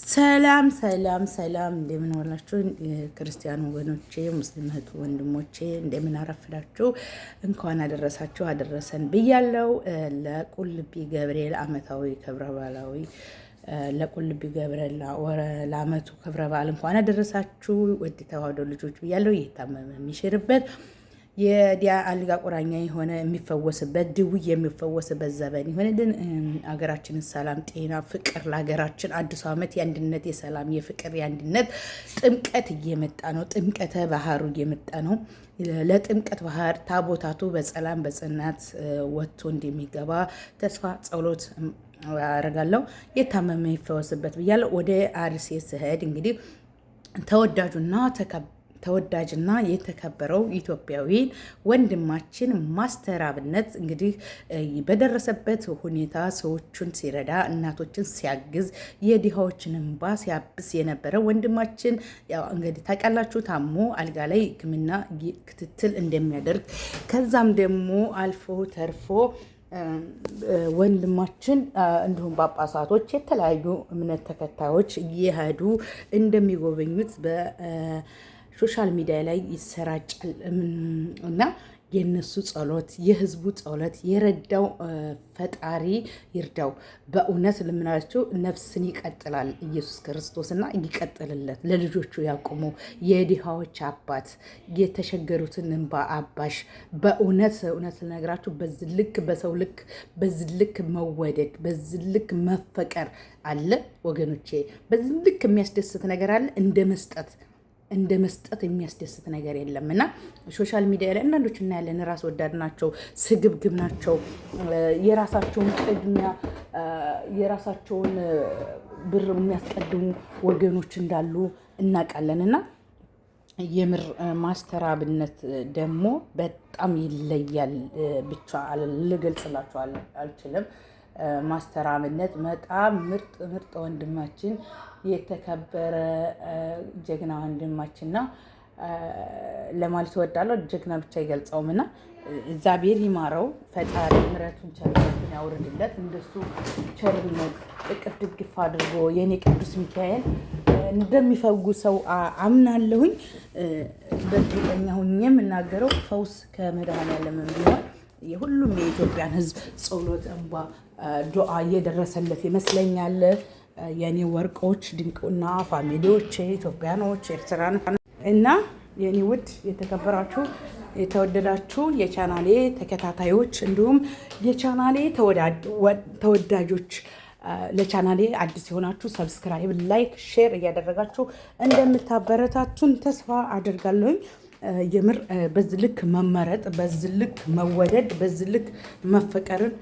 ሰላም ሰላም ሰላም እንደምን ዋላችሁ ክርስቲያን ወገኖቼ ሙስሊም እህት ወንድሞቼ እንደምን አረፈዳችሁ እንኳን አደረሰን ብያለሁ ለቁልቢ ገብርኤል አመታዊ ክብረ በዓላዊ ለቁልቢ ገብርኤል ለአመቱ ክብረ በዓል እንኳን አደረሳችሁ ወድ ተዋህዶ ልጆች ብያለሁ የታመመ የሚሽርበት የዲያ አልጋ ቁራኛ የሆነ የሚፈወስበት ድውይ የሚፈወስበት ዘመን ይሆንልን። አገራችንን ሰላም፣ ጤና፣ ፍቅር ለሀገራችን አዲሱ ዓመት የአንድነት፣ የሰላም፣ የፍቅር፣ የአንድነት ጥምቀት እየመጣ ነው። ጥምቀተ ባህሩ እየመጣ ነው። ለጥምቀት ባህር ታቦታቱ በሰላም በጽናት ወጥቶ እንደሚገባ ተስፋ ጸሎት አረጋለሁ። የታመመ ይፈወስበት ብያለሁ። ወደ አርሲ ስሄድ እንግዲህ ተወዳጅና የተከበረው ኢትዮጵያዊ ወንድማችን ማስተር አብነት እንግዲህ በደረሰበት ሁኔታ ሰዎችን ሲረዳ እናቶችን ሲያግዝ የድሃዎችን እንባ ሲያብስ የነበረ ወንድማችን ያው እንግዲህ ታውቃላችሁ ታሞ አልጋ ላይ ሕክምና ክትትል እንደሚያደርግ ከዛም ደግሞ አልፎ ተርፎ ወንድማችን እንዲሁም ጳጳሳቶች የተለያዩ እምነት ተከታዮች እየሄዱ እንደሚጎበኙት ሶሻል ሚዲያ ላይ ይሰራጫል እና የነሱ ጸሎት የህዝቡ ጸሎት የረዳው ፈጣሪ ይርዳው። በእውነት ልምናቸው ነፍስን ይቀጥላል ኢየሱስ ክርስቶስ እና ይቀጥልለት፣ ለልጆቹ ያቁሙ። የድሃዎች አባት የተሸገሩትን እንባ አባሽ። በእውነት ልነግራችሁ በዚህ ልክ በሰው ልክ በዚህ ልክ መወደድ በዚህ ልክ መፈቀር አለ ወገኖቼ። በዚህ ልክ የሚያስደስት ነገር አለ እንደ መስጠት የሚያስደስት ነገር የለም። እና ሶሻል ሚዲያ ላይ አንዳንዶች እናያለን፣ ራስ ወዳድ ናቸው፣ ስግብግብ ናቸው፣ የራሳቸውን ቅድሚያ የራሳቸውን ብር የሚያስቀድሙ ወገኖች እንዳሉ እናውቃለን። እና የምር ማስተር አብነት ደግሞ በጣም ይለያል። ብቻ ልገልጽላችሁ አልችልም። ማስተር አብነት በጣም ምርጥ ወንድማችን የተከበረ ጀግና ወንድማችንና ለማለት እወዳለሁ። ጀግና ብቻ አይገልጸውም እና እግዚአብሔር ይማረው፣ ፈጣሪ ምሕረቱን ቸርነቱን ያውርድለት። እንደሱ ቸርነት እቅፍ ድግፍ አድርጎ የኔ ቅዱስ ሚካኤል እንደሚፈውሰው አምናለሁኝ። በእርግጠኛ ሆኜ የምናገረው ፈውስ ከመድኃኔዓለም ቢሆን የሁሉም የኢትዮጵያን ሕዝብ ጸሎት እንባ ዱዓ እየደረሰለት ይመስለኛል። የኔ ወርቆች ድንቅና ፋሚሊዎች ኢትዮጵያኖች ኤርትራን እና የኔ ውድ የተከበራችሁ የተወደዳችሁ የቻናሌ ተከታታዮች እንዲሁም የቻናሌ ተወዳጆች ለቻናሌ አዲስ የሆናችሁ ሰብስክራይብ፣ ላይክ፣ ሼር እያደረጋችሁ እንደምታበረታቱን ተስፋ አድርጋለሁኝ። የምር በዚህ ልክ መመረጥ፣ በዚህ ልክ መወደድ፣ በዚህ ልክ መፈቀርን